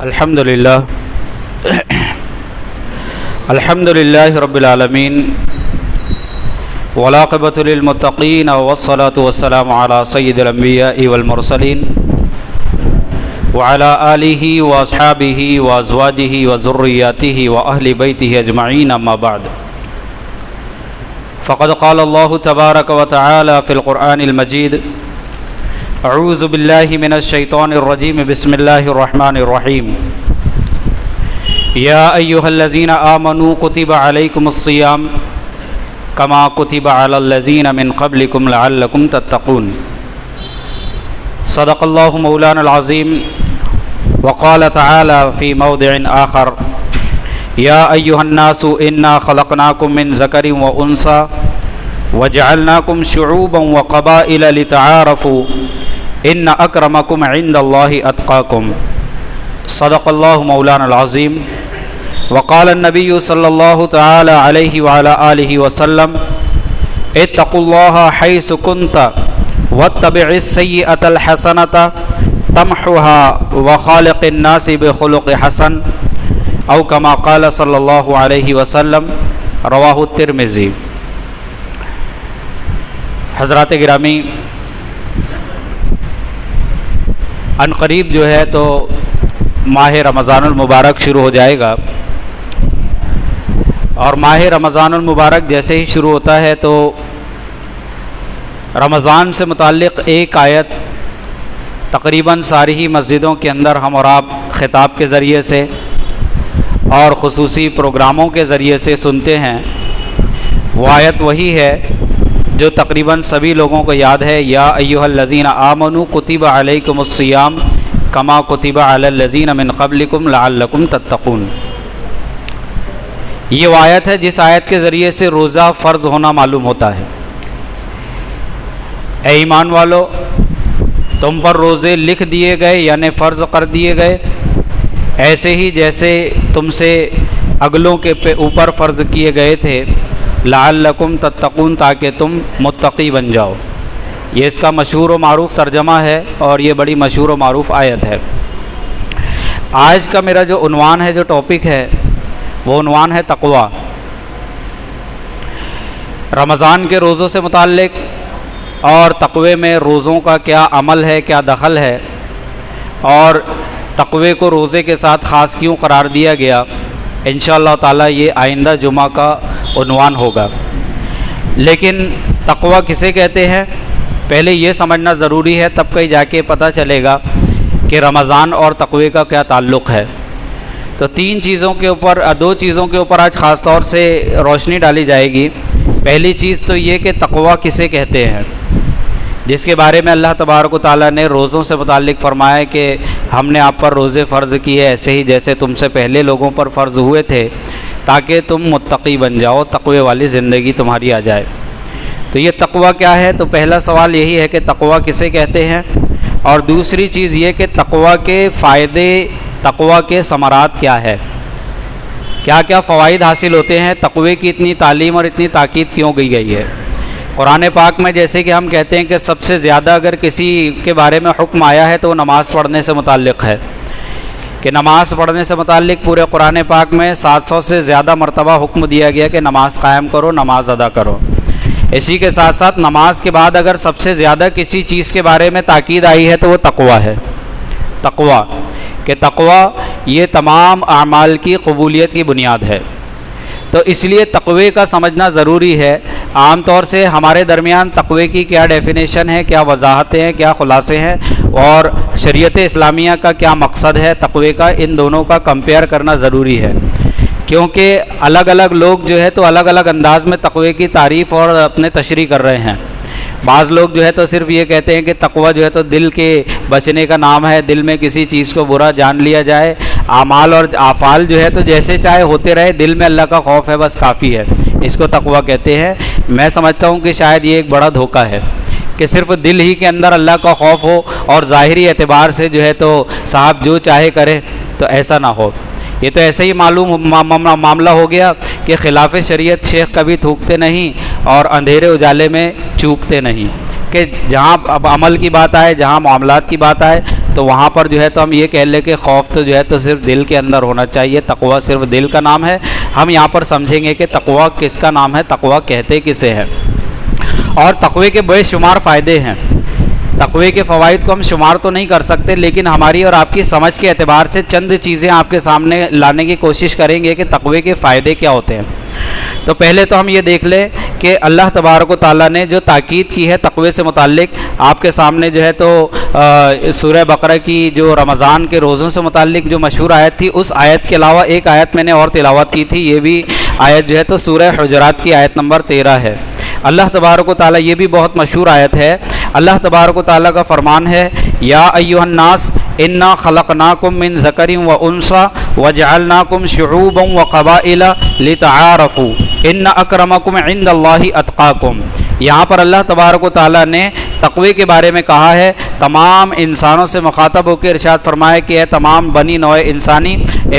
الحمدللہ رب العالمین والعاقبۃ للمتقین والصلاة والسلام علی سید الانبیاء والمرسلین وعلی آلہ واصحابہ وازواجہ وذریاتہ واہل بیتہ اجمعین اما بعد فقد قال اللہ تبارک وتعالی فی القرآن المجید اعوذ باللہ من الشیطان الرجیم بسم اللہ الرحمن الرحیم یا ایہا الذین آمنوا کتب علیکم الصیام کما کتب علی الذین من قبلکم لعلکم تتقون صدق اللہ مولانا العظیم وقال تعالی فی موضع آخر یا ایہا الناس انا خلقناکم من ذکر و انثی وجعلناکم شعوبا وقبائل لتعارفوا ان اکرمکم عند اللہ اتقاکم صدق اللہ مولانا العظیم وقال النبی صلی اللہ تعالی علیہ وعلی آلہ وسلم اتقوا اللہ حیث کنت واتبع السیئۃ الحسنۃ تمحها وخالق الناس بخلق حسن او کما قال صلی اللہ علیہ وسلم رواہ الترمذی۔ حضرات گرامی، ان قریب جو ہے تو ماہ رمضان المبارک شروع ہو جائے گا، اور ماہ رمضان المبارک جیسے ہی شروع ہوتا ہے تو رمضان سے متعلق ایک آیت تقریباً ساری ہی مسجدوں کے اندر ہم اور آپ خطاب کے ذریعے سے اور خصوصی پروگراموں کے ذریعے سے سنتے ہیں۔ وہ آیت وہی ہے جو تقریباً سبھی لوگوں کو یاد ہے، یا ایھا الذین آمنوا کتب علیکم الصیام کما کتب علی الذین من قبلکم لعلکم تتقون۔ یہ وہ آیت ہے جس آیت کے ذریعے سے روزہ فرض ہونا معلوم ہوتا ہے۔ اے ایمان والو، تم پر روزے لکھ دیے گئے یعنی فرض کر دیے گئے، ایسے ہی جیسے تم سے اگلوں کے اوپر فرض کیے گئے تھے، لعلکم تتقون، تاکہ تم متقی بن جاؤ۔ یہ اس کا مشہور و معروف ترجمہ ہے اور یہ بڑی مشہور و معروف آیت ہے۔ آج کا میرا جو عنوان ہے، جو ٹاپک ہے، وہ عنوان ہے تقویٰ۔ رمضان کے روزوں سے متعلق اور تقوی میں روزوں کا کیا عمل ہے، کیا دخل ہے، اور تقوی کو روزے کے ساتھ خاص کیوں قرار دیا گیا، انشاءاللہ تعالی یہ آئندہ جمعہ کا عنوان ہوگا۔ لیکن تقوی کسے کہتے ہیں، پہلے یہ سمجھنا ضروری ہے، تب کہیں جا کے پتہ چلے گا کہ رمضان اور تقوی کا کیا تعلق ہے۔ تو دو چیزوں کے اوپر آج خاص طور سے روشنی ڈالی جائے گی۔ پہلی چیز تو یہ کہ تقوی کسے کہتے ہیں، جس کے بارے میں اللہ تبارک و تعالیٰ نے روزوں سے متعلق فرمایا کہ ہم نے آپ پر روزے فرض کیے ایسے ہی جیسے تم سے پہلے لوگوں پر فرض ہوئے تھے، تاکہ تم متقی بن جاؤ، تقوی والی زندگی تمہاری آ جائے۔ تو یہ تقوی کیا ہے؟ تو پہلا سوال یہی ہے کہ تقوی کسے کہتے ہیں، اور دوسری چیز یہ کہ تقوی کے فائدے، تقوی کے ثمرات کیا ہے، کیا کیا فوائد حاصل ہوتے ہیں، تقوی کی اتنی تعلیم اور اتنی تاکید کیوں کی گئی ہے۔ قرآن پاک میں جیسے کہ ہم کہتے ہیں کہ سب سے زیادہ اگر کسی کے بارے میں حکم آیا ہے تو وہ نماز پڑھنے سے متعلق ہے، کہ نماز پڑھنے سے متعلق پورے قرآن پاک میں 700 سے زیادہ مرتبہ حکم دیا گیا کہ نماز قائم کرو، نماز ادا کرو۔ اسی کے ساتھ ساتھ نماز کے بعد اگر سب سے زیادہ کسی چیز کے بارے میں تاکید آئی ہے تو وہ تقوی ہے۔ تقوی کہ تقوی یہ تمام اعمال کی قبولیت کی بنیاد ہے۔ تو اس لیے تقوی کا سمجھنا ضروری ہے۔ عام طور سے ہمارے درمیان تقوی کی کیا ڈیفینیشن ہے، کیا وضاحتیں ہیں، کیا خلاصے ہیں، اور شریعت اسلامیہ کا کیا مقصد ہے تقوی کا، ان دونوں کا کمپیئر کرنا ضروری ہے، کیونکہ الگ الگ لوگ جو ہے تو الگ الگ انداز میں تقوی کی تعریف اور اپنے تشریح کر رہے ہیں۔ بعض لوگ جو ہے تو صرف یہ کہتے ہیں کہ تقوی جو ہے تو دل کے بچنے کا نام ہے، دل میں کسی چیز کو برا جان لیا جائے، اعمال اور افعال جو ہے تو جیسے چاہے ہوتے رہے، دل میں اللہ کا خوف ہے بس کافی ہے، اس کو تقوی کہتے ہیں۔ میں سمجھتا ہوں کہ شاید یہ ایک بڑا دھوکہ ہے کہ صرف دل ہی کے اندر اللہ کا خوف ہو اور ظاہری اعتبار سے جو ہے تو صاحب جو چاہے کرے، تو ایسا نہ ہو۔ یہ تو ایسے ہی معاملہ ہو گیا کہ خلاف شریعت شیخ کبھی تھوکتے نہیں اور اندھیرے اجالے میں چوبتے نہیں، کہ جہاں اب عمل کی بات آئے، جہاں معاملات کی بات آئے، تو وہاں پر جو ہے تو ہم یہ کہہ لیں کہ خوف تو جو ہے تو صرف دل کے اندر ہونا چاہیے، تقویٰ صرف دل کا نام ہے۔ ہم یہاں پر سمجھیں گے کہ تقویٰ کس کا نام ہے، تقویٰ کہتے کسے ہیں، اور تقوی کے بے شمار فائدے ہیں۔ تقوی کے فوائد کو ہم شمار تو نہیں کر سکتے، لیکن ہماری اور آپ کی سمجھ کے اعتبار سے چند چیزیں آپ کے سامنے لانے کی کوشش کریں گے کہ تقوی کے فائدے کیا ہوتے ہیں۔ تو پہلے تو ہم یہ دیکھ لیں کہ اللہ تبارک و تعالیٰ نے جو تاکید کی ہے تقوی سے متعلق، آپ کے سامنے جو ہے تو سورہ بقرہ کی جو رمضان کے روزوں سے متعلق جو مشہور آیت تھی، اس آیت کے علاوہ ایک آیت میں نے اور تلاوت کی تھی، یہ بھی آیت جو ہے تو سورہ حجرات کی آیت نمبر 13 ہے۔ اللہ تبارک و تعالیٰ، یہ بھی بہت مشہور آیت ہے، اللہ تبارک و تعالیٰ کا فرمان ہے، یا ایھا الناس انا خلقناکم من ذکر و انثی وجعلناکم شعوبا وقبائل لتعارفوا ان اکرمکم عند اللہ اتقاکم۔ یہاں پر اللہ تبارک و تعالیٰ نے تقوی کے بارے میں کہا ہے، تمام انسانوں سے مخاطب ہو کے ارشاد فرمایا کہ اے تمام بنی نوع انسانی،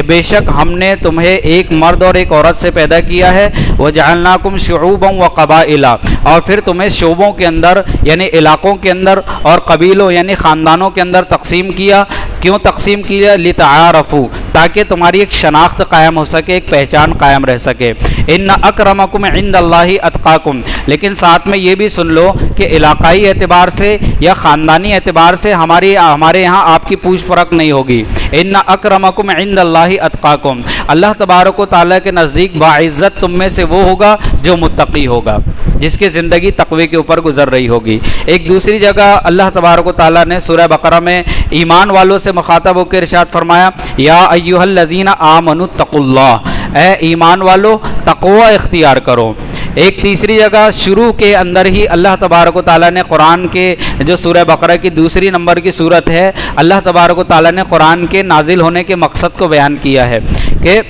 بے شک ہم نے تمہیں ایک مرد اور ایک عورت سے پیدا کیا ہے، وجعلناکم شعوبا وقبائل، اور پھر تمہیں شعبوں کے اندر یعنی علاقوں کے اندر اور قبیلوں یعنی خاندانوں کے اندر تقسیم کیا۔ کیوں تقسیم کیا؟ لتعارفوا، تاکہ تمہاری ایک شناخت قائم ہو سکے، ایک پہچان قائم رہ سکے۔ ان اکرمکم عند اللہ اتقاکم، لیکن ساتھ میں یہ بھی سن لو کہ علاقائی اعتبار سے یا خاندانی اعتبار سے ہمارے یہاں آپ کی پوچھ پرکھ نہیں ہوگی۔ ان اکرمکم عند اللہ اتقاکم، اللہ تبارک و تعالیٰ کے نزدیک باعزت تم میں سے وہ ہوگا جو متقی ہوگا، جس کی زندگی تقوی کے اوپر گزر رہی ہوگی۔ ایک دوسری جگہ اللہ تبارک و تعالیٰ نے سورہ بقرہ میں ایمان والوں سے مخاطب ہو کے ارشاد فرمایا، یا ایھا الذین آمنوا اتقوا اللہ، اے ایمان والو تقوی اختیار کرو۔ ایک تیسری جگہ شروع کے اندر ہی اللہ تبارک و تعالیٰ نے قرآن کے جو سورہ بقرہ کی دوسری نمبر کی صورت ہے، اللہ تبارک و تعالیٰ نے قرآن کے نازل ہونے کے مقصد کو بیان کیا ہے کہ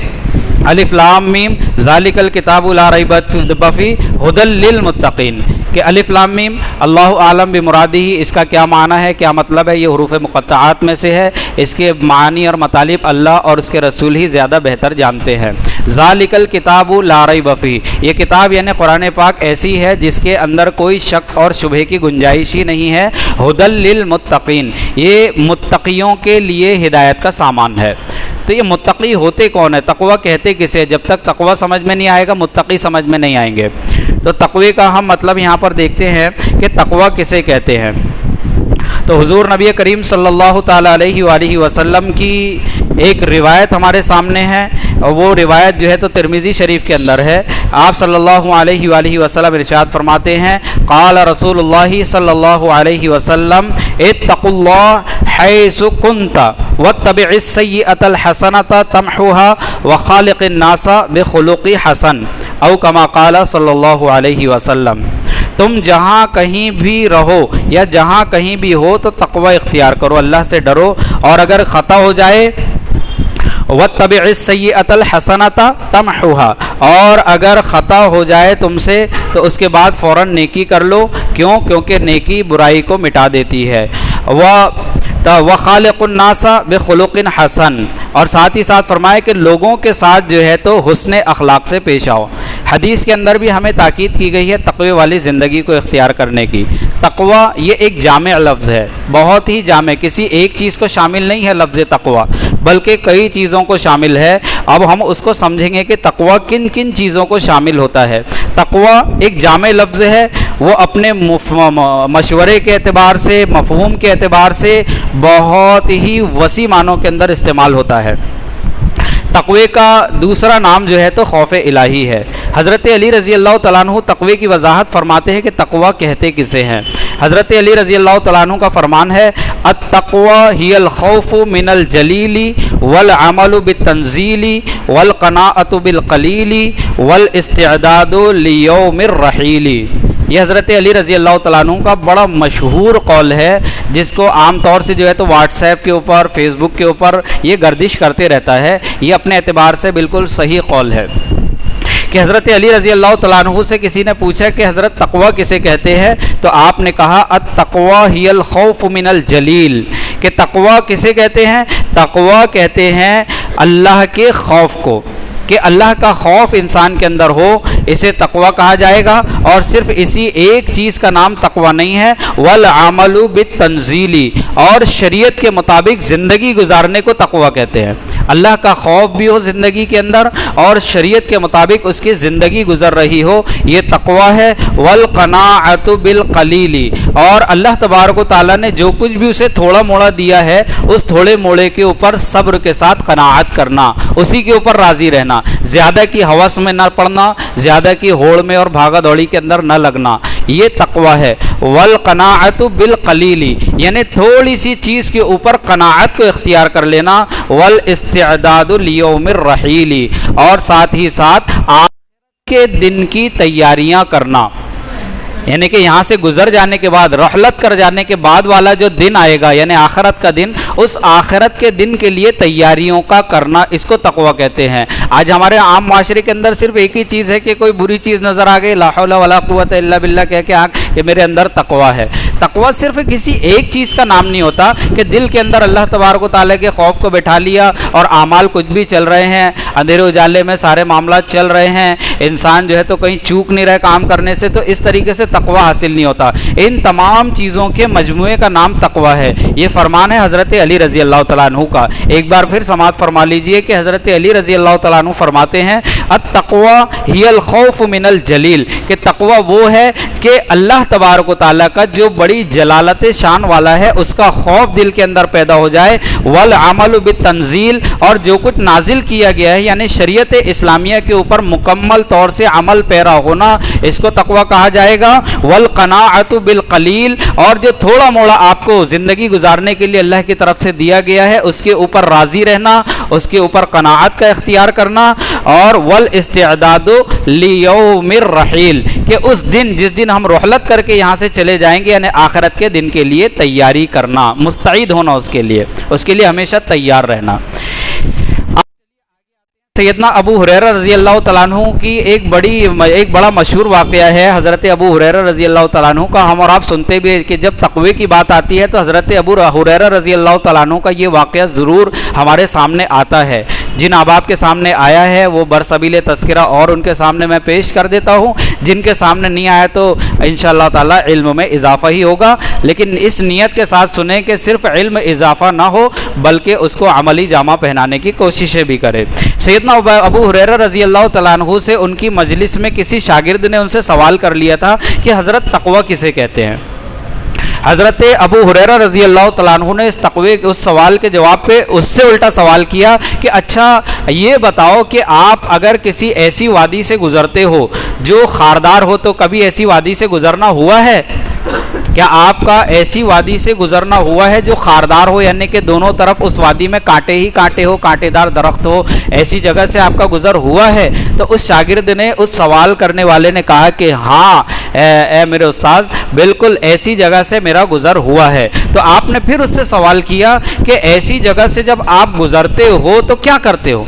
الف لام میم ذالک الکتاب لا ریب فیہ ھدی للمتقین، کہ الف لام میم اللہ عالم بمرادہ، اس کا کیا معنی ہے، کیا مطلب ہے، یہ حروف مقطعات میں سے ہے، اس کے معنی اور مطالب اللہ اور اس کے رسول ہی زیادہ بہتر جانتے ہیں۔ ذالک الکتاب لا ریب فیہ، یہ کتاب یعنی قرآن پاک ایسی ہے جس کے اندر کوئی شک اور شبہے کی گنجائش ہی نہیں ہے، ھدی للمتقین، یہ متقیوں کے لیے ہدایت کا سامان ہے۔ تو یہ متقی ہوتے کون ہے، تقوی کہتے کسے؟ جب تک تقوی سمجھ میں نہیں آئے گا متقی سمجھ میں نہیں آئیں گے۔ تو تقوی کا ہم مطلب یہاں پر دیکھتے ہیں کہ تقوی کسے کہتے ہیں۔ تو حضور نبی کریم صلی اللہ تعالیٰ علیہ وآلہ وسلم کی ایک روایت ہمارے سامنے ہے، اور وہ روایت جو ہے تو ترمذی شریف کے اندر ہے۔ آپ صلی اللہ علیہ وآلہ وسلم ارشاد فرماتے ہیں، قال رسول اللہ صلی اللہ علیہ وسلم اتقوا اللہ حیث کنت واتبع السیئۃ الحسنۃ تمحوها وخالق الناس بخلق حسن، او کما قال صلی اللہ علیہ وسلم۔ تم جہاں کہیں بھی رہو یا جہاں کہیں بھی ہو تو تقوی اختیار کرو، اللہ سے ڈرو، اور اگر خطا ہو جائے وَاتَّبِعِ السَّيِّئَةَ الْحَسَنَةَ تَمْحُوهَا، اور اگر خطا ہو جائے تم سے تو اس کے بعد فوراً نیکی کر لو، کیوں؟ کیونکہ نیکی برائی کو مٹا دیتی ہے۔ وَخَالِقُ النَّاسَ بِخُلُقٍ حَسَنٍ، اور ساتھ ہی ساتھ فرمائے کہ لوگوں کے ساتھ جو ہے تو حسن اخلاق سے پیش آؤ۔ حدیث کے اندر بھی ہمیں تاکید کی گئی ہے تقوی والی زندگی کو اختیار کرنے کی۔ تقوی یہ ایک جامع لفظ ہے، بہت ہی جامع، کسی ایک چیز کو شامل نہیں ہے لفظ تقوی، بلکہ کئی چیزوں کو شامل ہے۔ اب ہم اس کو سمجھیں گے کہ تقوی کن کن چیزوں کو شامل ہوتا ہے۔ تقوی ایک جامع لفظ ہے، وہ اپنے مشورے کے اعتبار سے، مفہوم کے اعتبار سے بہت ہی وسیع معنوں کے اندر استعمال ہوتا ہے۔ تقوی کا دوسرا نام جو ہے تو خوف الہی ہے۔ حضرت علی رضی اللہ تعالیٰ عنہ تقوی کی وضاحت فرماتے ہیں کہ تقوی کہتے کسے ہیں۔ حضرت علی رضی اللہ تعالیٰ عنہ کا فرمان ہے، التقوی ہی الخوف من الجلیل والعمل بالتنزیل والقناعۃ بالقلیل والاستعداد لیوم الرحیل۔ یہ حضرت علی رضی اللہ تعالیٰ عنہ کا بڑا مشہور قول ہے، جس کو عام طور سے جو ہے تو واٹس ایپ کے اوپر، فیس بک کے اوپر یہ گردش کرتے رہتا ہے۔ یہ اپنے اعتبار سے بالکل صحیح قول ہے کہ حضرت علی رضی اللہ تعالیٰ عنہ سے کسی نے پوچھا کہ حضرت تقوی کسے کہتے ہیں، تو آپ نے کہا التقوی ہی الخوف من الجلیل، کہ تقوی کسے کہتے ہیں؟ تقوی کہتے ہیں اللہ کے خوف کو، کہ اللہ کا خوف انسان کے اندر ہو، اسے تقوی کہا جائے گا۔ اور صرف اسی ایک چیز کا نام تقوی نہیں ہے، والعمل بالتنزیل، اور شریعت کے مطابق زندگی گزارنے کو تقوی کہتے ہیں۔ اللہ کا خوف بھی ہو زندگی کے اندر اور شریعت کے مطابق اس کی زندگی گزر رہی ہو، یہ تقوی ہے۔ والقناعۃ بالقلیل، اور اللہ تبارک و تعالیٰ نے جو کچھ بھی اسے تھوڑا موڑا دیا ہے اس تھوڑے موڑے کے اوپر صبر کے ساتھ قناعت کرنا، اسی کے اوپر راضی رہنا، زیادہ کی ہوس میں نہ پڑنا، زیادہ کی ہوڑ میں اور بھاگا دوڑی کے اندر نہ لگنا، یہ تقوی ہے۔ والقناعۃ بالقلیل، یعنی تھوڑی سی چیز کے اوپر قناعت کو اختیار کر لینا۔ والاستعداد لیوم الرحیل، اور ساتھ ہی ساتھ آخرت کے دن کی تیاریاں کرنا، یعنی کہ یہاں سے گزر جانے کے بعد، رحلت کر جانے کے بعد والا جو دن آئے گا یعنی آخرت کا دن، اس آخرت کے دن کے لیے تیاریوں کا کرنا، اس کو تقوی کہتے ہیں۔ آج ہمارے عام معاشرے کے اندر صرف ایک ہی چیز ہے کہ کوئی بری چیز نظر آ گئی، لا حول ولا قوت الا باللہ کہہ کے کہ میرے اندر تقوی ہے۔ تقوی صرف کسی ایک چیز کا نام نہیں ہوتا کہ دل کے اندر اللہ تبارک و تعالیٰ کے خوف کو بٹھا لیا اور اعمال کچھ بھی چل رہے ہیں، اندھیرے اجالے میں سارے معاملات چل رہے ہیں، انسان جو ہے تو کہیں چوک نہیں رہے کام کرنے سے، تو اس طریقے سے تقوی حاصل نہیں ہوتا۔ ان تمام چیزوں کے مجموعے کا نام تقوی ہے۔ یہ فرمان ہے حضرت علی رضی اللہ تعالیٰ عنہ کا۔ ایک بار پھر سماعت فرما لیجئے کہ حضرت علی رضی اللہ تعالیٰ عنہ فرماتے ہیں التقوی ہی الخوف من الجلیل، کہ تقوی وہ ہے کہ اللہ تبارک و تعالیٰ کا جو بڑی جلالت شان والا ہے اس کا خوف دل کے اندر پیدا ہو جائے۔ والعمل بالتنزیل، اور جو کچھ نازل کیا گیا ہے یعنی شریعت اسلامیہ کے اوپر مکمل طور سے عمل پیرا ہونا، اس کو تقوی کہا جائے گا۔ والقناعۃ بالقلیل، اور جو تھوڑا موڑا آپ کو زندگی گزارنے کے لیے اللہ کی طرف سے دیا گیا ہے اس کے اوپر راضی رہنا، اس کے اوپر قناعت کا اختیار کرنا۔ اور والاستعداد لیوم الرحیل، کہ اس دن جس دن ہم رحلت کر کے یہاں سے چلے جائیں گے یعنی آخرت کے دن کے لیے تیاری کرنا، مستعد ہونا، اس کے لیے ہمیشہ تیار رہنا۔ سیدنا ابو ہریرہ رضی اللہ تعالیٰ عنہ کی ایک بڑا مشہور واقعہ ہے حضرت ابو ہریرہ رضی اللہ تعالیٰ عنہ کا۔ ہم اور آپ سنتے بھی ہیں کہ جب تقوی کی بات آتی ہے تو حضرت ابو ہریرہ رضی اللہ تعالیٰ عنہ کا یہ واقعہ ضرور ہمارے سامنے آتا ہے۔ جن احباب کے سامنے آیا ہے وہ برسبیل تذکرہ اور ان کے سامنے میں پیش کر دیتا ہوں، جن کے سامنے نہیں آیا تو انشاءاللہ تعالیٰ علم میں اضافہ ہی ہوگا، لیکن اس نیت کے ساتھ سنیں کہ صرف علم اضافہ نہ ہو بلکہ اس کو عملی جامہ پہنانے کی کوششیں بھی کرے۔ سیدنا ابو ہریرہ رضی اللہ تعالیٰ عنہ سے ان کی مجلس میں کسی شاگرد نے ان سے سوال کر لیا تھا کہ حضرت تقوی کسے کہتے ہیں؟ حضرت ابو ہریرہ رضی اللہ تعالیٰ عنہ نے اس سوال کے جواب پہ اس سے الٹا سوال کیا کہ اچھا یہ بتاؤ کہ آپ اگر کسی ایسی وادی سے گزرتے ہو جو خاردار ہو تو کبھی ایسی وادی سے گزرنا ہوا ہے؟ کیا آپ کا ایسی وادی سے گزرنا ہوا ہے جو خاردار ہو یعنی کہ دونوں طرف اس وادی میں کانٹے ہی کانٹے ہو، کانٹے دار درخت ہو، ایسی جگہ سے آپ کا گزر ہوا ہے؟ تو اس شاگرد نے، اس سوال کرنے والے نے کہا کہ ہاں اے میرے استاذ، بالکل ایسی جگہ سے میرا گزر ہوا ہے۔ تو آپ نے پھر اس سے سوال کیا کہ ایسی جگہ سے جب آپ گزرتے ہو تو کیا کرتے ہو؟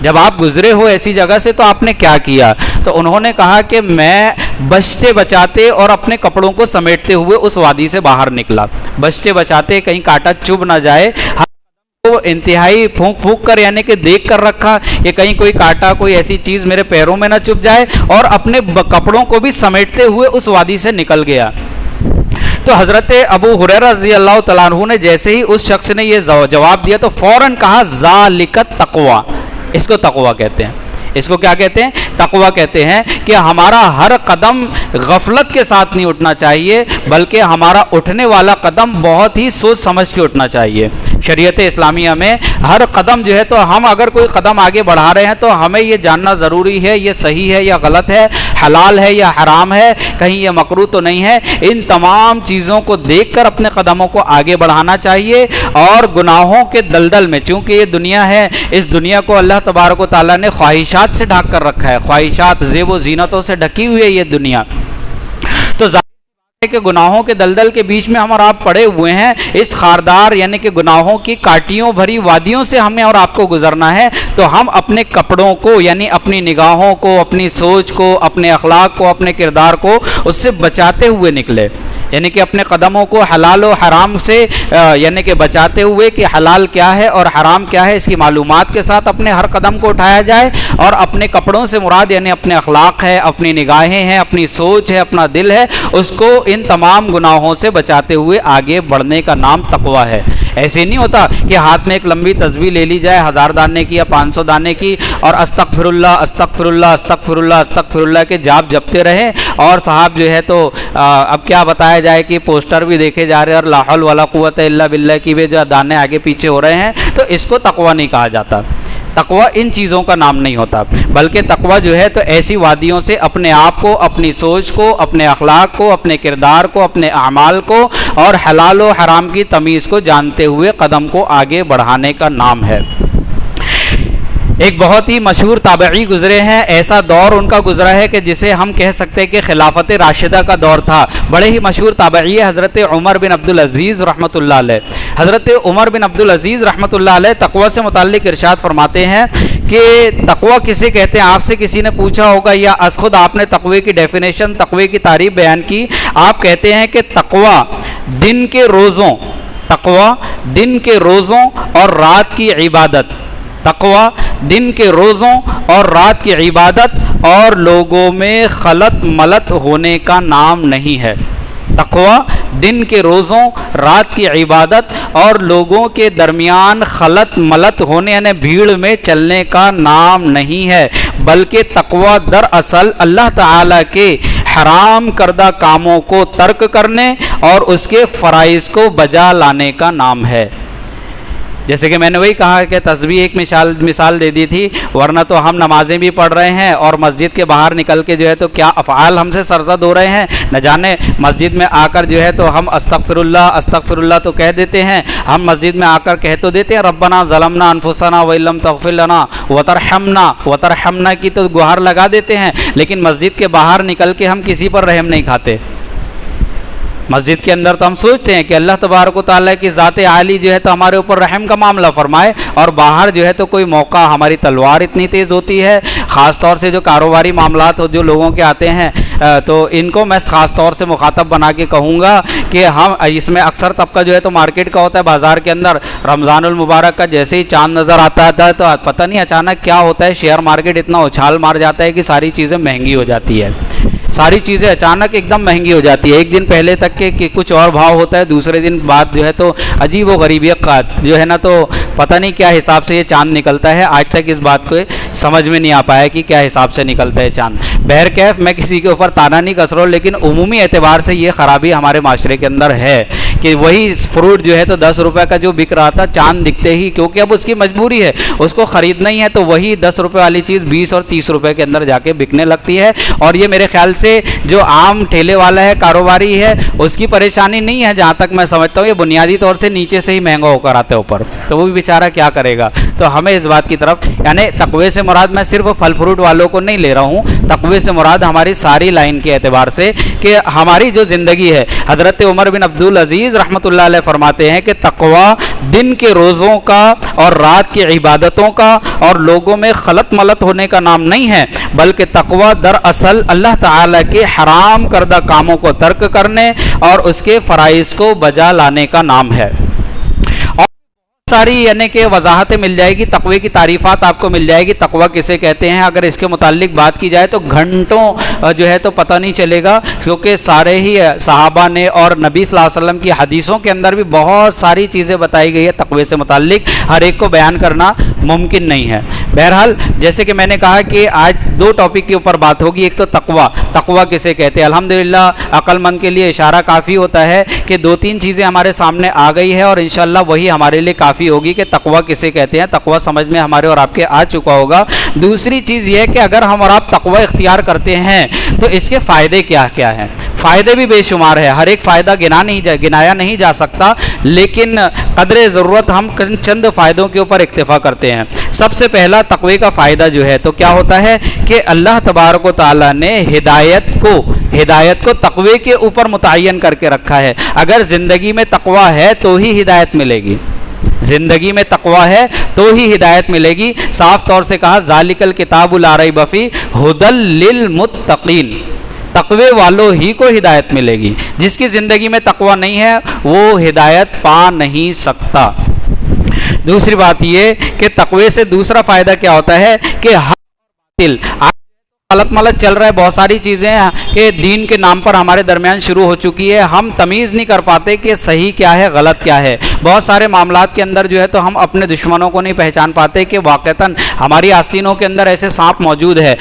جب آپ گزرے ہو ایسی جگہ سے تو آپ نے کیا کیا؟ تو انہوں نے کہا کہ میں بچتے بچاتے اور اپنے کپڑوں کو سمیٹتے ہوئے اس وادی سے باہر نکلا، بچتے بچاتے کہیں کانٹا چبھ نہ جائے، وہ انتہائی پھونک کر یعنی کہ دیکھ کر رکھا کہ کہیں کوئی کانٹا، کوئی ایسی چیز میرے پیروں میں نہ چبھ جائے، اور اپنے کپڑوں کو بھی سمیٹتے ہوئے اس وادی سے نکل گیا۔ تو حضرت ابو ہریرہ رضی اللہ تعالیٰ عنہ نے جیسے ہی اس شخص نے یہ جواب دیا تو فوراً کہا ذالک التقوی، اس کو تقوی کہتے ہیں۔ اس کو کیا کہتے ہیں؟ تقوی کہتے ہیں کہ ہمارا ہر قدم غفلت کے ساتھ نہیں اٹھنا چاہیے بلکہ ہمارا اٹھنے والا قدم بہت ہی سوچ سمجھ کے اٹھنا چاہیے۔ شریعت اسلامیہ میں ہر قدم جو ہے تو ہم اگر کوئی قدم آگے بڑھا رہے ہیں تو ہمیں یہ جاننا ضروری ہے یہ صحیح ہے یا غلط ہے، حلال ہے یا حرام ہے، کہیں یہ مکروہ تو نہیں ہے۔ ان تمام چیزوں کو دیکھ کر اپنے قدموں کو آگے بڑھانا چاہیے، اور گناہوں کے دلدل میں، چونکہ یہ دنیا ہے، اس دنیا کو اللہ تبارک و تعالیٰ نے خواہشات سے ڈھک کر رکھا ہے، خواہشات، زیب و زینتوں سے ڈھکی ہوئی ہے یہ دنیا، تو کہ گناہوں کے دلدل کے بیچ میں ہم اور آپ پڑے ہوئے ہیں۔ اس خاردار یعنی کہ گناہوں کی کاٹیوں بھری وادیوں سے ہمیں اور آپ کو گزرنا ہے، تو ہم اپنے کپڑوں کو یعنی اپنی نگاہوں کو، اپنی سوچ کو، اپنے اخلاق کو، اپنے کردار کو اس سے بچاتے ہوئے نکلے۔ یعنی کہ اپنے قدموں کو حلال و حرام سے یعنی کہ بچاتے ہوئے کہ حلال کیا ہے اور حرام کیا ہے اس کی معلومات کے ساتھ اپنے ہر قدم کو اٹھایا جائے، اور اپنے کپڑوں سے مراد یعنی اپنے اخلاق ہے، اپنی نگاہیں ہیں، اپنی سوچ ہے، اپنا دل ہے، اس کو ان تمام گناہوں سے بچاتے ہوئے آگے بڑھنے کا نام تقویٰ ہے۔ ایسے نہیں ہوتا کہ ہاتھ میں ایک لمبی تسبیح لے لی جائے 1000 دانے کی یا 500 دانے کی اور استغفر اللہ استغفر اللہ استغفر اللہ استغفر اللہ کے جاپ جپتے رہیں، اور صاحب جو ہے تو اب کیا بتایا جائے کہ پوسٹر بھی دیکھے جا رہے ہیں اور لا حول ولا قوت الا باللہ کی بھی جو دانے آگے پیچھے ہو رہے ہیں، تو اس کو تقویٰ نہیں کہا جاتا۔ تقویٰ ان چیزوں کا نام نہیں ہوتا، بلکہ تقویٰ جو ہے تو ایسی وادیوں سے اپنے آپ کو، اپنی سوچ کو، اپنے اخلاق کو، اپنے کردار کو، اپنے اعمال کو اور حلال و حرام کی تمیز کو جانتے ہوئے قدم کو آگے بڑھانے کا نام ہے۔ ایک بہت ہی مشہور تابعی گزرے ہیں، ایسا دور ان کا گزرا ہے کہ جسے ہم کہہ سکتے ہیں کہ خلافت راشدہ کا دور تھا۔ بڑے ہی مشہور تابعی ہے حضرت عمر بن عبدالعزیز رحمۃ اللہ علیہ۔ حضرت عمر بن عبدالعزیز رحمۃ اللہ علیہ تقویٰ سے متعلق ارشاد فرماتے ہیں کہ تقویٰ کسے کہتے ہیں؟ آپ سے کسی نے پوچھا ہوگا یا از خود آپ نے تقوی کی ڈیفینیشن، تقوی کی تعریف بیان کی۔ آپ کہتے ہیں کہ تقویٰ دن کے روزوں، تقویٰ دن کے روزوں اور رات کی عبادت، تقویٰ دن کے روزوں اور رات کی عبادت اور لوگوں میں خلط ملط ہونے کا نام نہیں ہے۔ تقویٰ دن کے روزوں، رات کی عبادت اور لوگوں کے درمیان خلط ملط ہونے یعنی بھیڑ میں چلنے کا نام نہیں ہے، بلکہ تقویٰ دراصل اللہ تعالیٰ کے حرام کردہ کاموں کو ترک کرنے اور اس کے فرائض کو بجا لانے کا نام ہے۔ جیسے کہ میں نے وہی کہا کہ تسبیح ایک مثال دے دی تھی، ورنہ تو ہم نمازیں بھی پڑھ رہے ہیں اور مسجد کے باہر نکل کے جو ہے تو کیا افعال ہم سے سرزد ہو رہے ہیں، نہ جانے مسجد میں آ کر جو ہے تو ہم استغفر اللہ تو کہہ دیتے ہیں، ہم مسجد میں آ کر کہہ تو دیتے ہیں ربنا ظلمنا انفسنا وَإِن لَّمْ تَغْفِرْ لَنَا وَتَرْحَمْنَا کی تو گہار لگا دیتے ہیں، لیکن مسجد کے باہر نکل کے ہم کسی پر رحم نہیں کھاتے۔ مسجد کے اندر تو ہم سوچتے ہیں کہ اللہ تبارک و تعالیٰ کی ذات عالی جو ہے تو ہمارے اوپر رحم کا معاملہ فرمائے، اور باہر جو ہے تو کوئی موقع ہماری تلوار اتنی تیز ہوتی ہے، خاص طور سے جو کاروباری معاملات جو لوگوں کے آتے ہیں تو ان کو میں خاص طور سے مخاطب بنا کے کہوں گا کہ ہم اس میں اکثر طبقہ جو ہے تو مارکیٹ کا ہوتا ہے، بازار کے اندر رمضان المبارک کا جیسے ہی چاند نظر آتا ہے تو پتہ نہیں اچانک کیا ہوتا ہے، شیئر مارکیٹ اتنا اچھال مار جاتا ہے کہ ساری چیزیں مہنگی ہو جاتی ہے، ساری چیزیں اچانک ایک دم مہنگی ہو جاتی ہے۔ ایک دن پہلے تک کہ کچھ اور بھاؤ ہوتا ہے، دوسرے دن بعد جو ہے تو عجیب و غریبیت کا جو ہے نا تو پتہ نہیں کیا حساب سے یہ چاند نکلتا ہے، آج تک اس بات کو سمجھ میں نہیں آ پایا کہ کیا حساب سے نکلتا ہے چاند۔ بہرکیف میں کسی کے اوپر تانا نہیں کس رہا ہوں، لیکن عمومی اعتبار سے یہ خرابی ہمارے معاشرے کے اندر ہے کہ وہی فروٹ جو ہے تو 10 روپے کا جو بک رہا تھا چاند دکھتے ہی، کیونکہ اب اس کی مجبوری ہے، اس کو خریدنا ہی ہے، تو وہی 10 روپے والی چیز 20 اور 30 روپے کے اندر جا کے بکنے لگتی ہے۔ اور یہ میرے خیال سے جو عام ٹھیلے والا ہے، کاروباری ہے، اس کی پریشانی نہیں ہے، جہاں تک میں سمجھتا ہوں یہ بنیادی طور سے نیچے سے ہی مہنگا ہو کر آتا ہے اوپر، تو وہ بھی بیچارہ کیا کرے گا۔ تو ہمیں اس بات کی طرف یعنی تقوی سے مراد میں صرف پھل فروٹ والوں کو نہیں لے رہا ہوں، تقوی سے مراد ہماری ساری لائن کے اعتبار سے کہ ہماری جو زندگی ہے۔ حضرت عمر بن عبدالعزیز رحمۃ اللہ علیہ فرماتے ہیں کہ تقوی دن کے روزوں کا اور رات کی عبادتوں کا اور لوگوں میں خلط ملط ہونے کا نام نہیں ہے، بلکہ تقوی دراصل اللہ تعالیٰ کے حرام کردہ کاموں کو ترک کرنے اور اس کے فرائض کو بجا لانے کا نام ہے۔ ساری یعنی کہ وضاحتیں مل جائے گی، تقوی کی تعریفات آپ کو مل جائے گی، تقوی کسے کہتے ہیں، اگر اس کے متعلق بات کی جائے تو گھنٹوں جو ہے تو پتہ نہیں چلے گا، کیونکہ سارے ہی صحابہ نے اور نبی صلی اللہ علیہ وسلم کی حدیثوں کے اندر بھی بہت ساری چیزیں بتائی گئی ہے تقوی سے متعلق، ہر ایک کو بیان کرنا ممکن نہیں ہے۔ بہرحال جیسے کہ میں نے کہا کہ آج 2 ٹاپک کے اوپر بات ہوگی، ایک تو تقوی کسے کہتے ہیں۔ الحمدللہ عقل مند کے لیے اشارہ کافی ہوتا ہے کہ 2-3 چیزیں ہمارے سامنے آ گئی ہے، اور انشاءاللہ وہی ہمارے لیے کافی ہوگی کہ تقوی کسے کہتے ہیں۔ تقوی سمجھ میں ہمارے اور آپ کے آ چکا ہوگا۔ دوسری چیز یہ ہے کہ اگر ہم اور آپ تقوی اختیار کرتے ہیں تو اس کے فائدے کیا کیا ہیں۔ فائدے بھی بے شمار ہے، ہر ایک فائدہ گنایا نہیں جا سکتا، لیکن قدر ضرورت ہم چند فائدوں کے اوپر اکتفا کرتے ہیں۔ سب سے پہلا تقوی کا فائدہ جو ہے تو کیا ہوتا ہے کہ اللہ تبارک و تعالیٰ نے ہدایت کو تقوی کے اوپر متعین کر کے رکھا ہے۔ اگر زندگی میں تقوی ہے تو ہی ہدایت ملے گی، زندگی میں تقوی ہے تو ہی ہدایت ملے گی۔ صاف طور سے کہا ذالک الکتاب لا ریب فیہ ھدی للمتقین، تقوی والوں ہی کو ہدایت ملے گی. جس کی زندگی میں تقوی نہیں ہے وہ ہدایت پا نہیں سکتا. دوسری بات یہ کہ تقوی سے دوسرا فائدہ کیا ہوتا ہے کہ باطل غلط ملت چل رہا ہے. بہت ساری چیزیں کہ دین کے نام پر ہمارے درمیان شروع ہو چکی ہے. ہم تمیز نہیں کر پاتے کہ صحیح کیا ہے غلط کیا ہے. بہت سارے معاملات کے اندر جو ہے تو ہم اپنے دشمنوں کو نہیں پہچان پاتے کہ واقعتاً ہماری آستینوں کے اندر ایسے سانپ موجود ہے,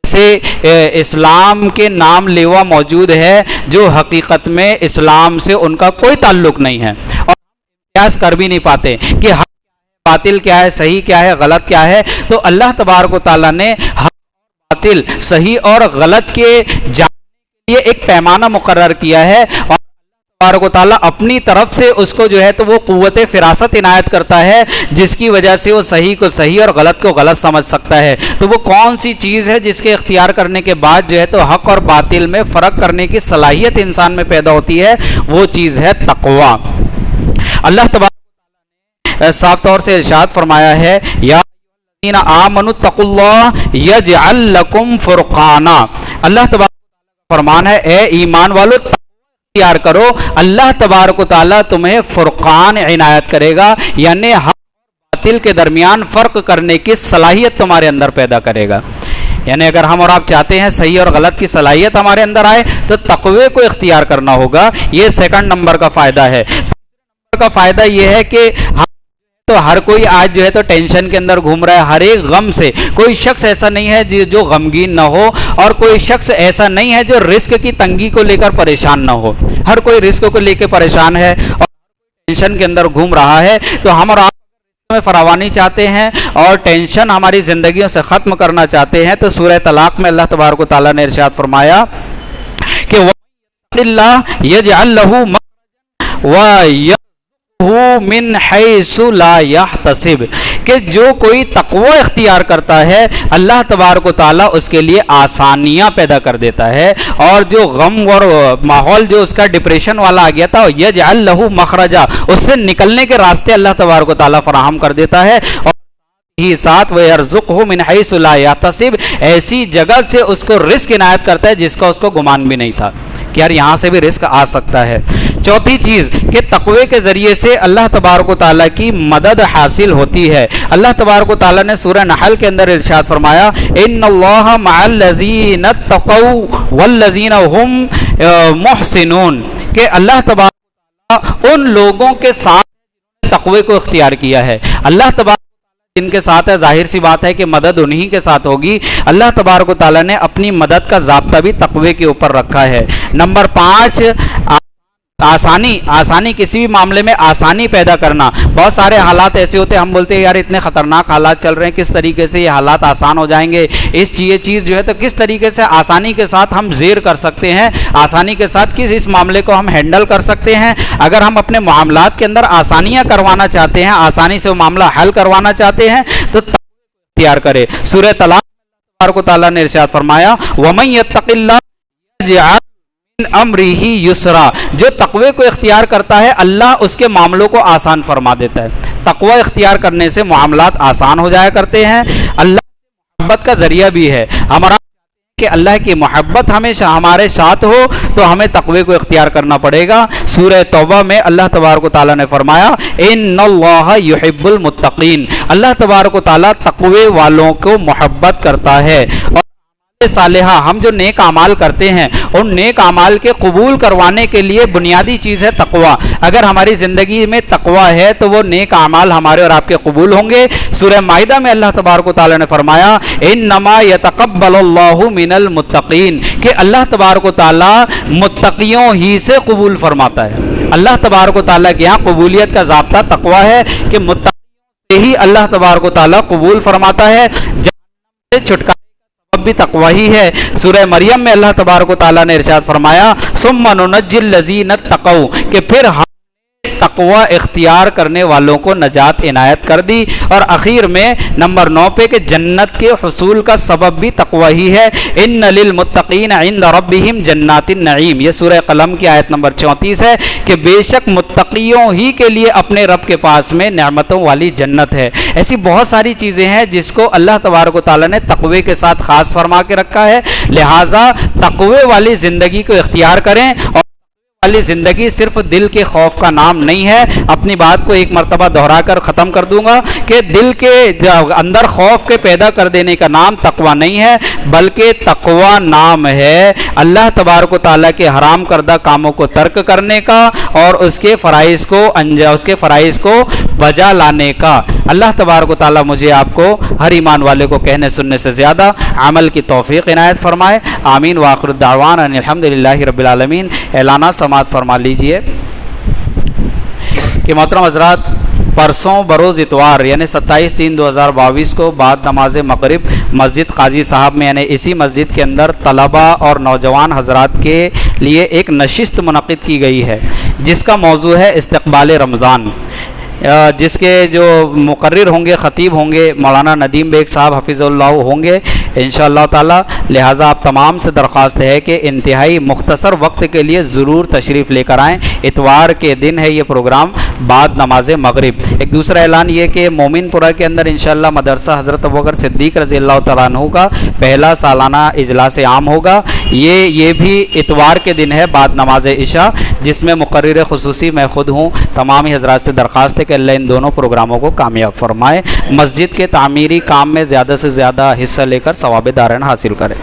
ایسے اسلام کے نام لیوا موجود ہے جو حقیقت میں اسلام سے ان کا کوئی تعلق نہیں ہے, اور قیاس کر بھی نہیں پاتے کہ باطل کیا ہے, صحیح کیا ہے, غلط کیا ہے. تو اللہ تبارک و تعالیٰ نے باطل, صحیح اور غلط کے جاننے کے لیے ایک پیمانہ مقرر کیا ہے, اور اللہ تبارک و تعالیٰ اپنی طرف سے اس کو جو ہے تو وہ قوت فراست عنایت کرتا ہے جس کی وجہ سے وہ صحیح کو صحیح اور غلط کو غلط سمجھ سکتا ہے. تو وہ کون سی چیز ہے جس کے اختیار کرنے کے بعد جو ہے تو حق اور باطل میں فرق کرنے کی صلاحیت انسان میں پیدا ہوتی ہے, وہ چیز ہے تقوی. اللہ تبارک صاف طور سے ارشاد فرمایا ہے یا آمنوا اتقوا اللہ یجعل لکم فرقانا. اللہ تبارک و تعالیٰ کا فرمان ہے اے ایمان والو اختیار کرو, اللہ تبارک و تعالیٰ تمہیں فرقان عنایت کرے گا, یعنی حق اور باطل کے درمیان فرق کرنے کی صلاحیت تمہارے اندر پیدا کرے گا. یعنی اگر ہم اور آپ چاہتے ہیں صحیح اور غلط کی صلاحیت ہمارے اندر آئے تو تقوی کو اختیار کرنا ہوگا. یہ سیکنڈ نمبر کا فائدہ ہے. تیسرے نمبر کا فائدہ یہ ہے کہ تو ہر کوئی آج جو ہے تو ٹینشن کے اندر گھوم رہا ہے, ہر ایک غم سے. کوئی شخص ایسا نہیں ہے جو غمگین نہ ہو, اور کوئی شخص ایسا نہیں ہے جو رزق کی تنگی کو لے کر پریشان نہ ہو. ہر کوئی رزق کو لے کے پریشان ہے اور ٹینشن کے اندر گھوم رہا ہے. تو ہم اور آپ میں فراوانی چاہتے ہیں اور ٹینشن ہماری زندگیوں سے ختم کرنا چاہتے ہیں, تو سورہ طلاق میں اللہ تبارک و تعالیٰ نے ارشاد فرمایا کہ وَمَن يَتَّقِ اللَّهَ يَجْعَل لَّهُ مَخْرَجًا من حیث لا یحتسب, کہ جو کوئی تقوی اختیار کرتا ہے اللہ تبارک و تعالیٰ اس کے لیے آسانیاں پیدا کر دیتا ہے, اور جو غم اور ماحول جو اس کا ڈپریشن والا آ گیا تھا یجعل لہ مخرجا, اس سے نکلنے کے راستے اللہ تبارک و تعالیٰ فراہم کر دیتا ہے. اور ہی ساتھ وَيَرْزُقْهُ مِنْ حَيْثُ لَا يَحْتَسِبْ, ایسی جگہ سے اس کو رزق عنایت کرتا ہے جس کا اس کو گمان بھی نہیں تھا کہ یار یہاں سے بھی رزق آ سکتا ہے. چوتھی چیز کہ تقوی کے ذریعے سے اللہ تبارک و تعالیٰ کی مدد حاصل ہوتی ہے. اللہ تبارک و تعالیٰ نے سورہ نحل کے اندر ارشاد فرمایا ان اللہ مع الذین اتقوا والذین هم محسنون, کہ اللہ تبارک و تعالیٰ ان لوگوں کے ساتھ تقوی کو اختیار کیا ہے. اللہ تبارک جن کے ساتھ ہے, ظاہر سی بات ہے کہ مدد انہی کے ساتھ ہوگی. اللہ تبارک و تعالیٰ نے اپنی مدد کا ضابطہ بھی تقوی کے اوپر رکھا ہے. نمبر 5 آسانی, کسی بھی معاملے میں آسانی پیدا کرنا. بہت سارے حالات ایسے ہوتے ہیں ہم بولتے ہیں یار اتنے خطرناک حالات چل رہے ہیں, کس طریقے سے یہ حالات آسان ہو جائیں گے, یہ چیز جو ہے تو کس طریقے سے آسانی کے ساتھ ہم زیر کر سکتے ہیں, آسانی کے ساتھ کس اس معاملے کو ہم ہینڈل کر سکتے ہیں. اگر ہم اپنے معاملات کے اندر آسانیاں کروانا چاہتے ہیں, آسانی سے وہ معاملہ حل کروانا چاہتے ہیں, تو اختیار کرے. سورہ طلاق تبارک و تعالیٰ نے ارشاد فرمایا وَمَن يَتَّقِ اللَّهَ يَجْعَلْ مِنْ أَمْرِهِ يُسْرًا, جو تقوی کو اختیار کرتا ہے اللہ اس کے معاملوں کو آسان فرما دیتا ہے. تقوی اختیار کرنے سے معاملات آسان ہو جایا کرتے ہیں. اللہ کی محبت کا ذریعہ بھی ہے. ہمارا کہ اللہ کی محبت ہمیشہ ہمارے ساتھ ہو تو ہمیں تقوی کو اختیار کرنا پڑے گا. سورہ توبہ میں اللہ تبارک و تعالیٰ نے فرمایا ان اللہ یحب المتقین, اللہ تبارک و تعالیٰ تقوی والوں کو محبت کرتا ہے. اور صالحہ, ہم جو نیک اعمال کرتے ہیں ان نیک اعمال کے قبول کروانے کے لیے بنیادی چیز ہے تقوی. اگر ہماری زندگی میں تقوی ہے تو وہ نیک اعمال ہمارے اور آپ کے قبول ہوں گے. سورہ مائدہ میں اللہ تبارک و تعالیٰ نے فرمایا انما یتقبل اللہ من المتقین, کہ اللہ تبارک و تعالیٰ متقیوں ہی سے قبول فرماتا ہے. اللہ تبارک و تعالیٰ کے یہاں قبولیت کا ضابطہ تقوی ہے کہ متقیوں سے ہی اللہ تبارک و تعالیٰ قبول فرماتا ہے. جہنم سے چھٹکارے بھی تقوی ہی ہے. سورہ مریم میں اللہ تبارک و تعالیٰ نے ارشاد فرمایا ثم ننجی الذین اتقوا, کہ پھر ہم تقوی اختیار کرنے والوں کو نجات عنایت کر دی۔ اور اخیر میں نمبر 9 پہ کہ جنت کے حصول کا سبب بھی تقوی ہی ہے۔ ان للمتقین عند ربهم جنات النعیم، یہ سورہ قلم کی آیت نمبر 34 ہے کہ بے شک متقیوں ہی کے لیے اپنے رب کے پاس میں نعمتوں والی جنت ہے۔ ایسی بہت ساری چیزیں ہیں جس کو اللہ تبارک و تعالیٰ نے تقوی کے ساتھ خاص فرما کے رکھا ہے، لہٰذا تقوی والی زندگی کو اختیار کریں۔ اور والی زندگی صرف دل کے خوف کا نام نہیں ہے۔ اپنی بات کو ایک مرتبہ دہرا کر ختم کر دوں گا کہ دل کے اندر خوف کے پیدا کر دینے کا نام تقوی نہیں ہے، بلکہ تقوی نام ہے اللہ تبارک و تعالیٰ کے حرام کردہ کاموں کو ترک کرنے کا اور اس کے فرائض کو بجا لانے کا۔ اللہ تبارک و تعالیٰ مجھے آپ کو ہر ایمان والے کو کہنے سننے سے زیادہ عمل کی توفیق عنایت فرمائے، آمین۔ وآخر الدعوان ان الحمدللہ رب العالمین۔ اعلانات سماعت فرما لیجئے کہ محترم حضرات، پرسوں بروز اتوار یعنی 27/3/2022 کو بعد نماز مغرب مسجد قاضی صاحب میں یعنی اسی مسجد کے اندر طلبہ اور نوجوان حضرات کے لیے ایک نشست منعقد کی گئی ہے جس کا موضوع ہے استقبال رمضان، جس کے جو مقرر ہوں گے، خطیب ہوں گے، مولانا ندیم بیگ صاحب حفظ اللہ ہوں گے انشاءاللہ تعالی۔ لہٰذا آپ تمام سے درخواست ہے کہ انتہائی مختصر وقت کے لیے ضرور تشریف لے کر آئیں۔ اتوار کے دن ہے یہ پروگرام بعد نماز مغرب۔ ایک دوسرا اعلان یہ کہ مومن پورہ کے اندر انشاءاللہ مدرسہ حضرت ابوبکر صدیق رضی اللہ تعالیٰ عنہ کا پہلا سالانہ اجلاس عام ہوگا۔ یہ بھی اتوار کے دن ہے بعد نماز عشاء، جس میں مقرر خصوصی میں خود ہوں۔ تمام ہی حضرات سے درخواست ہے کہ اللہ ان دونوں پروگراموں کو کامیاب فرمائے، مسجد کے تعمیری کام میں زیادہ سے زیادہ حصہ لے کر ثواب دارین حاصل کرے۔